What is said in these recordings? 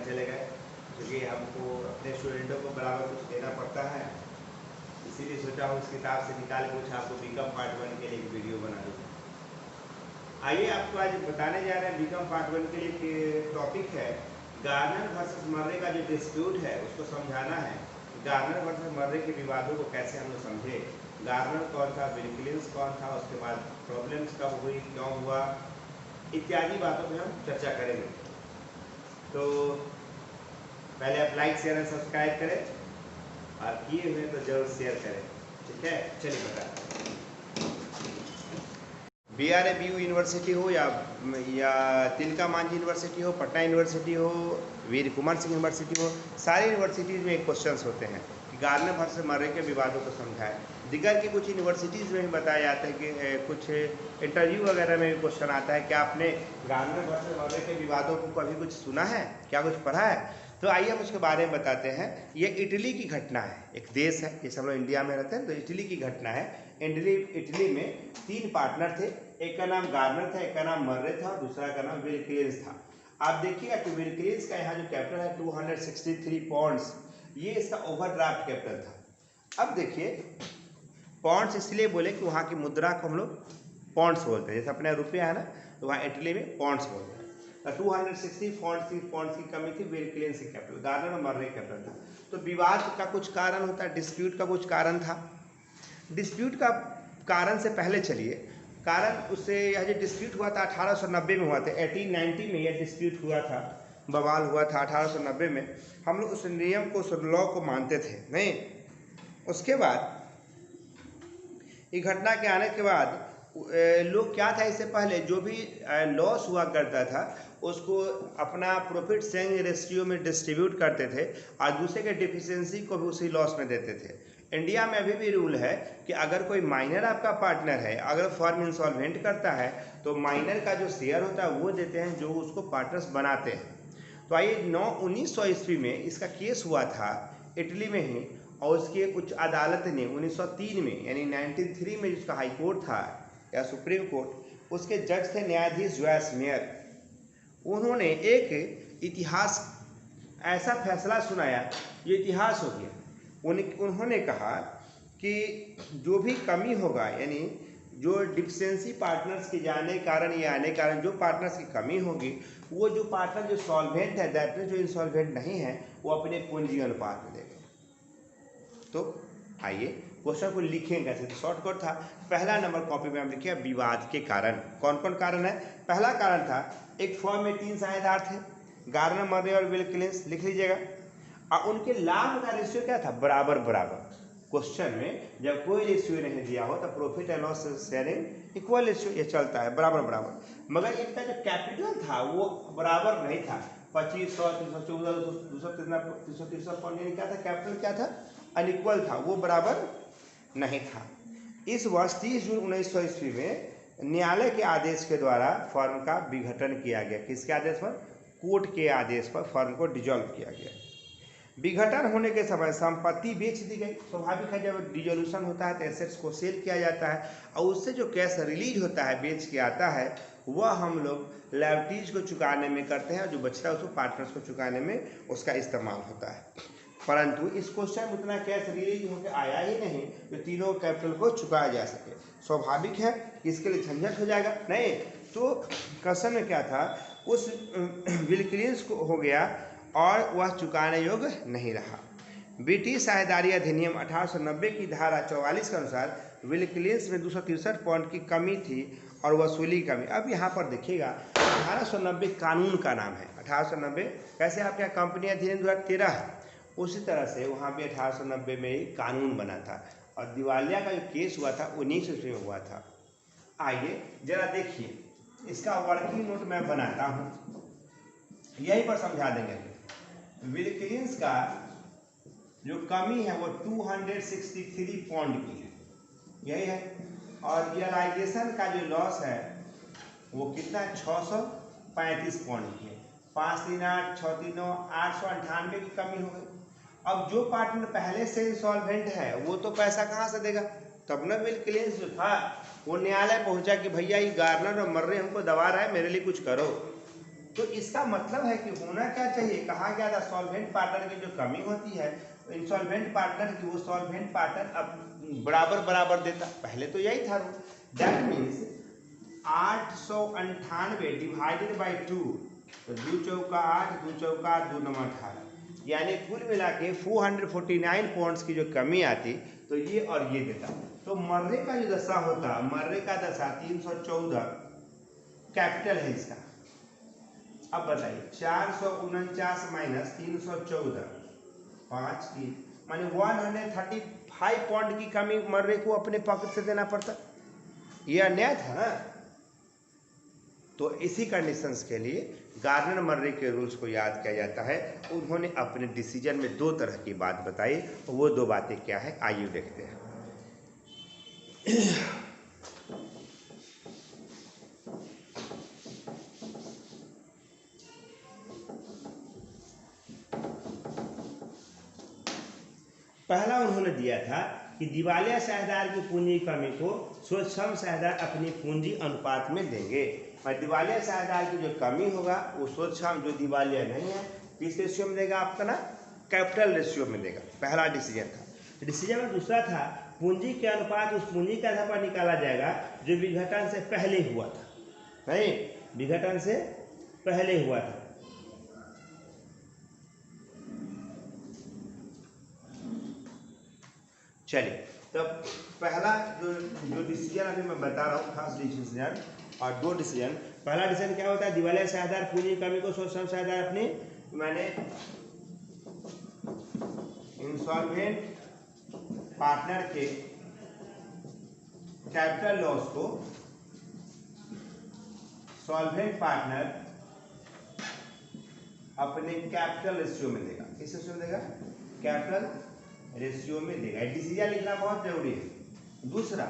चले गए, क्योंकि हमको अपने स्टूडेंटों को बराबर कुछ देना पड़ता है, इसीलिए सोचा हूँ इस किताब से निकाल के कुछ आपको बीकॉम पार्ट 1 के लिए एक वीडियो बना दूँ। आइए आपको आज बताने जा रहे हैं बीकॉम पार्ट 1 के लिए टॉपिक है गार्नर वर्सेस मर्रे का जो डिस्प्यूट है उसको समझाना है। गार्नर वर्सेस मर्रे के विवादों को कैसे हम लोग समझे, गार्नर कौन था, विल्किंस कौन था, उसके बाद प्रॉब्लम्स कब हुई, क्यों हुआ, इत्यादि बातों पे हम चर्चा करेंगे। तो पहले आप लाइक शेयर एंड सब्सक्राइब करें और किए हुए तो जरूर शेयर करें, ठीक है। चलिए बता BRABU यूनिवर्सिटी हो या तिलका मांझी यूनिवर्सिटी हो, पटना यूनिवर्सिटी हो, वीर कुमार सिंह यूनिवर्सिटी हो, सारी यूनिवर्सिटीज़ में एक क्वेश्चंस होते हैं कि गार्नर वर्सेस मर्रे के विवादों को समझाएं। दिगर की कुछ यूनिवर्सिटीज़ में भी बताया जाता है कि कुछ इंटरव्यू वगैरह में भी क्वेश्चन आता है कि आपने गार्नर वर्सेस मर्रे के विवादों को कभी कुछ सुना है, क्या कुछ पढ़ा है। तो आइए हम उसके बारे में बताते हैं। ये इटली की घटना है, एक देश है, जैसे हम लोग इंडिया में रहते हैं तो इटली की घटना है। इटली में 3 पार्टनर थे, एक का नाम गार्नर था, एक का नाम मर्रे था और दूसरा का नाम विल्किंस था। आप देखिएगा कि विल्किंस का यहाँ जो कैपिटल है 263 पॉन्ड्स, ये इसका ओवरड्राफ्ट कैपिटल था। अब देखिए पॉन्ड्स इसलिए बोले कि वहाँ की मुद्रा को हम लोग पॉन्ड्स बोलते हैं, जैसे अपने रुपया है ना, तो वहाँ इटली में पॉन्ड्स बोलते हैं। 260 पॉन्ड्स की कमी थी, विल्किंस की कैपिटल, गार्नर और मर्रे कैपिटल था। तो विवाद का कुछ कारण होता है, डिस्प्यूट का कुछ कारण था। डिस्प्यूट का कारण से पहले चलिए, कारण उससे यह जो डिस्प्यूट हुआ था 1890 में हुआ था, 1890 में यह डिस्प्यूट हुआ था, बवाल हुआ था 1890 में। हम लोग उस नियम को, उस लॉ को मानते थे नहीं। उसके बाद ये घटना के आने के बाद लोग क्या था, इससे पहले जो भी लॉस हुआ करता था उसको अपना प्रॉफिट शेयरिंग रेशियो में डिस्ट्रीब्यूट करते थे और दूसरे के डिफिशियंसी को भी उसी लॉस में देते थे। इंडिया में अभी भी रूल है कि अगर कोई माइनर आपका पार्टनर है, अगर फर्म इंसॉल्वेंट करता है तो माइनर का जो शेयर होता है वो देते हैं जो उसको पार्टनर्स बनाते हैं। तो आइए 1900 ईस्वी में इसका केस हुआ था इटली में ही, और उसकी एक उच्च अदालत ने 1903 में यानी 1903 में जिसका हाई कोर्ट था या सुप्रीम कोर्ट, उसके जज थे न्यायाधीश जॉयस मेयर। उन्होंने एक इतिहास ऐसा फैसला सुनाया, ये इतिहास हो गया। उन्होंने कहा कि जो भी कमी होगा, यानी जो डिफिशियंसी पार्टनर्स के जाने कारण या आने कारण जो पार्टनर्स की कमी होगी, वो जो पार्टनर जो सॉल्वेंट है, दैट मीन्स जो इंसॉल्वेंट नहीं है, वो अपने पूंजी अनुपात में देगा। तो आइए क्वेश्चन को लिखें कैसे, तो शॉर्टकट था। पहला नंबर कॉपी में हम लिखे विवाद के कारण। कौन कौन कारण है? पहला कारण था एक फर्म में 3 साझेदार थे, गार्नर, मर्रे और विल्किंस, लिख लीजिएगा। और उनके लाभ का रेशियो क्या था? बराबर बराबर। क्वेश्चन में जब कोई रेशियो नहीं दिया हो तो profit and loss sharing equal ratio, ये चलता है बराबर बराबर। मगर इनका जो कैपिटल था वो बराबर नहीं था। 2500, 314, 263 पॉइंट, यानी क्या था, कैपिटल क्या था, अनइक्वल था, वो बराबर नहीं था। इस वर्ष 30 जून 1900 ईस्वी में न्यायालय के आदेश के द्वारा फर्म का विघटन किया गया। किसके आदेश पर? कोर्ट के आदेश पर फर्म को डिजॉल्व किया गया। विघटन होने के समय संपत्ति बेच दी गई। स्वाभाविक है, जब डिजोल्यूशन होता है तो एसेट्स को सेल किया जाता है और उससे जो कैश रिलीज होता है, बेच के आता है, वह हम लोग लायबिलिटीज को चुकाने में करते हैं, जो बचता है उसको पार्टनर्स को चुकाने में उसका इस्तेमाल होता है। परंतु इस क्वेश्चन में उतना कैश रिलीज होकर आया ही नहीं तो तीनों कैपिटल को चुकाया जा सके। स्वाभाविक है कि इसके लिए झंझट हो जाएगा नहीं। तो क्वेश्चन में क्या था, उस विल्किंस को हो गया और वह चुकाने योग्य नहीं रहा। ब्रिटिश साझेदारी अधिनियम 1890 की धारा 44 के अनुसार विल्किंस में 263 पॉइंट की कमी थी और वसूली कमी। अब यहाँ पर देखिएगा 1890 कानून का नाम है। 1890 कैसे आपके यहाँ कंपनी अधिनियम 2013 है, उसी तरह से वहाँ पे 1890 में ही कानून बना था और दिवालिया का जो केस हुआ था 1900 में हुआ था। आइए जरा देखिए, इसका वर्किंग नोट मैं बनाता हूँ, यहीं पर समझा देंगे। विल्किंस का जो कमी है वो 263 पॉइंट की है, यही है। और रियलाइजेशन का जो लॉस है वो कितना है? 635 पॉइंट की है। 5 3 8 6 3 9 898 की कमी हो गई। अब जो पार्टनर पहले से इंसॉल्वेंट है वो तो पैसा कहाँ से देगा? तब ना विल्किंस जो था वो न्यायालय पहुंचा कि भैया ये गार्नर और मर्रे हमको दबा रहा है, मेरे लिए कुछ करो। तो इसका मतलब है कि होना क्या चाहिए, कहा गया था सॉल्वेंट पार्टनर की जो कमी होती है इंसॉल्वेंट पार्टनर की, वो सॉल्वेंट पार्टनर अब बराबर बराबर देता, पहले तो यही था rule. That means 898 divided by 2, तो 2 चौका 8, 2 चौका 8, 2 नंबर 18, यानी कुल मिला के 449 पॉइंट्स की जो कमी आती तो ये और ये देता। तो मर्रे का जो दशा होता, मर्रे का दशा 314 कैपिटल है इसका। अब बताइए 449 माइनस 314 5 3 माने 135 पॉइंट की कमी मर्रे को अपने पॉकेट से देना पड़ता, ये अन्याय था ना। तो इसी कंडीशंस के लिए गार्डनर मर्रे के रूल्स को याद किया जाता है। उन्होंने अपने डिसीजन में 2 तरह की बात बताई, वो 2 बातें क्या है आइए देखते हैं। पहला उन्होंने दिया था कि दिवालिया साझेदार की पूंजी कमी को स्वयं साझेदार अपनी पूंजी अनुपात में देंगे, और दिवालिया साझेदार की जो कमी होगा वो स्वयं जो दिवालिया नहीं है किस रेशियो में देगा, आपका ना कैपिटल रेशियो में देगा। पहला डिसीजन था। डिसीजन में दूसरा था पूंजी के अनुपात उस पूंजी के आधार पर निकाला जाएगा जो विघटन से पहले हुआ था, नहीं विघटन से पहले हुआ था। चलिए तो पहला जो डिसीजन अभी मैं बता रहा हूँ, फर्स्ट डिसीजन और 2 डिसीजन। पहला डिसीजन क्या होता है, दिवालिया साझेदार पूंजी कमी को स्वयं साझेदार अपनी मैंने इंसॉल्वेंट पार्टनर के कैपिटल लॉस को सॉल्वेंट पार्टनर अपने कैपिटल रेशियो में देगा। किस रेशियो में देगा, कैपिटल रेशियो में देगा। डिसीजन लिखना बहुत जरूरी है। दूसरा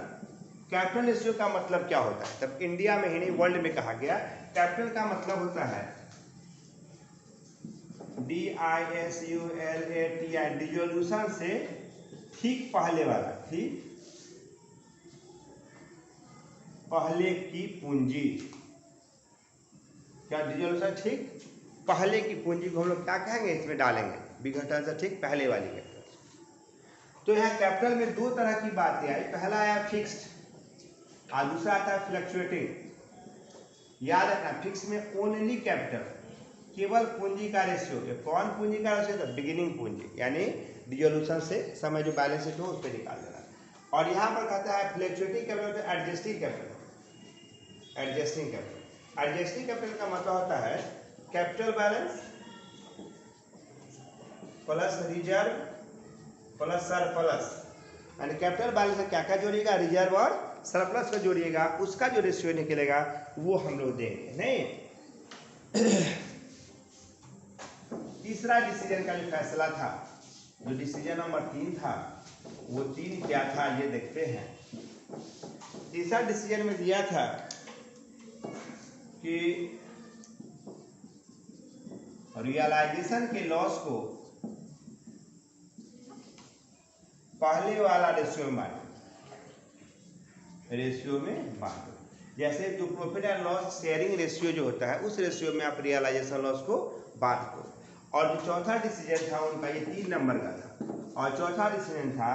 कैपिटल रेशियो का मतलब क्या होता है, तब इंडिया में ही नहीं वर्ल्ड में कहा गया कैपिटल का मतलब होता है DISULATI, डिसोल्यूशन से ठीक पहले वाला, ठीक पहले की पूंजी। क्या डिसोल्यूशन ठीक पहले की पूंजी को हम लोग क्या कहेंगे, इसमें डालेंगे विघटन से ठीक पहले वाली कैपिटल। तो यहाँ कैपिटल में 2 तरह की बातें आई, पहला आया फिक्स्ड और दूसरा आता है फ्लक्चुएटिंग। याद रखना फिक्स में ओनली कैपिटल, केवल पूंजी का रेशियो। ये कौन पूंजी का रेशियो, तो बिगिनिंग पूंजी, यानी डिसोल्यूशन से समय जो बैलेंस शीट हो उस पर निकाल देना। और यहाँ पर कहता है fluctuating capital, adjusting capital. Adjusting capital, adjusting capital का मतलब होता है capital balance plus reserve plus surplus, यानी कैपिटल बैलेंस में क्या क्या जोड़िएगा, रिजर्व और सरप्लस को जोड़िएगा, उसका जो रेशियो निकलेगा वो हम लोग देंगे। नहीं तीसरा डिसीजन का जो फैसला था, जो डिसीजन नंबर 3 था, वो 3 क्या था ये देखते हैं। तीसरा डिसीजन में दिया था कि रियलाइजेशन के लॉस को पहले वाला रेशियो में बांटो, रेशियो में बांटो। जैसे जो profit and loss sharing ratio जो होता है उस रेशियो में आप रियलाइजेशन लॉस को बांट दो। और जो चौथा डिसीजन था उनका ये 3 नंबर का था, और चौथा डिसीजन था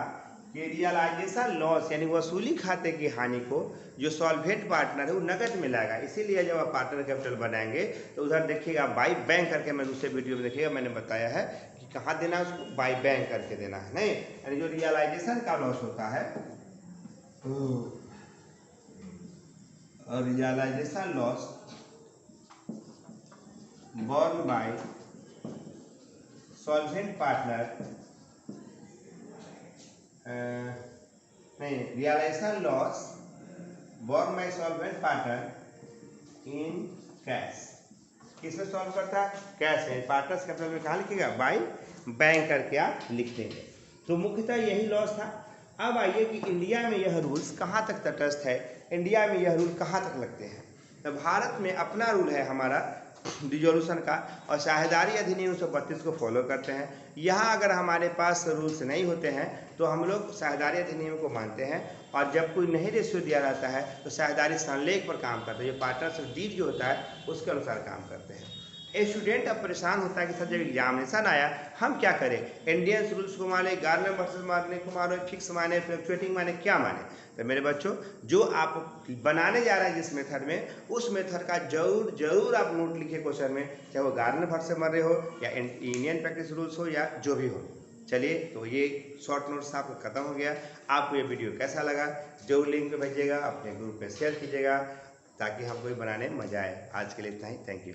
कि रियलाइजेशन लॉस यानी वसूली खाते की हानि को जो सॉल्वेंट पार्टनर है वो नकद में लाएगा। इसीलिए जब आप पार्टनर कैपिटल बनाएंगे तो उधर देखिएगा बाई बैंक करके, मैं दूसरे वीडियो में देखिएगा मैंने बताया है कि कहाँ देना है उसको, बाई बैंक करके देना है। नहीं यानी जो रियलाइजेशन का लॉस होता है, realisation loss borne by solvent partner, नहीं realization loss borne by solvent partner in cash। किसमें सॉल्व करता है, कैश में। पार्टनर्स कैपिटल में कहाँ लिखिएगा, बाई बैंक करके आप लिख देंगे। तो मुख्यतः यही लॉस था। अब आइए कि इंडिया में यह रूल्स कहाँ तक तटस्थ है, इंडिया में यह रूल कहाँ तक लगते हैं। तो भारत में अपना रूल है हमारा डिसोल्यूशन का, और साझेदारी अधिनियम 132 को फॉलो करते हैं। यहाँ अगर हमारे पास रूल्स नहीं होते हैं तो हम लोग साझेदारी अधिनियम को मानते हैं, और जब कोई नहीं रेशियो दिया रहता है तो साझेदारी संलेख पर काम करते हैं, जो पार्टनरशिप डीड जो होता है उसके अनुसार काम करते हैं। स्टूडेंट अब परेशान होता है कि सर जब एग्जामिनेशन आया हम क्या करें, इंडियन रूल्स को माने, गार्नर वर्सेस मारने को मानो, फिक्स माने, फ्लक्चुएटिंग माने, क्या माने। तो मेरे बच्चों जो आप बनाने जा रहे हैं जिस मेथड में, उस मेथड का जरूर आप नोट लिखिए क्वेश्चन में, चाहे वो गार्नर वर्सेस मर रहे हो या इंडियन प्रैक्टिस रूल्स हो या जो भी हो। चलिए, तो ये शॉर्ट नोट्स आपका खत्म हो गया। आपको ये वीडियो कैसा लगा जरूर लिंक पे भेजिएगा, अपने ग्रुप में शेयर कीजिएगा ताकि हमको भी बनाने में मजा आए। आज के लिए इतना ही, थैंक यू।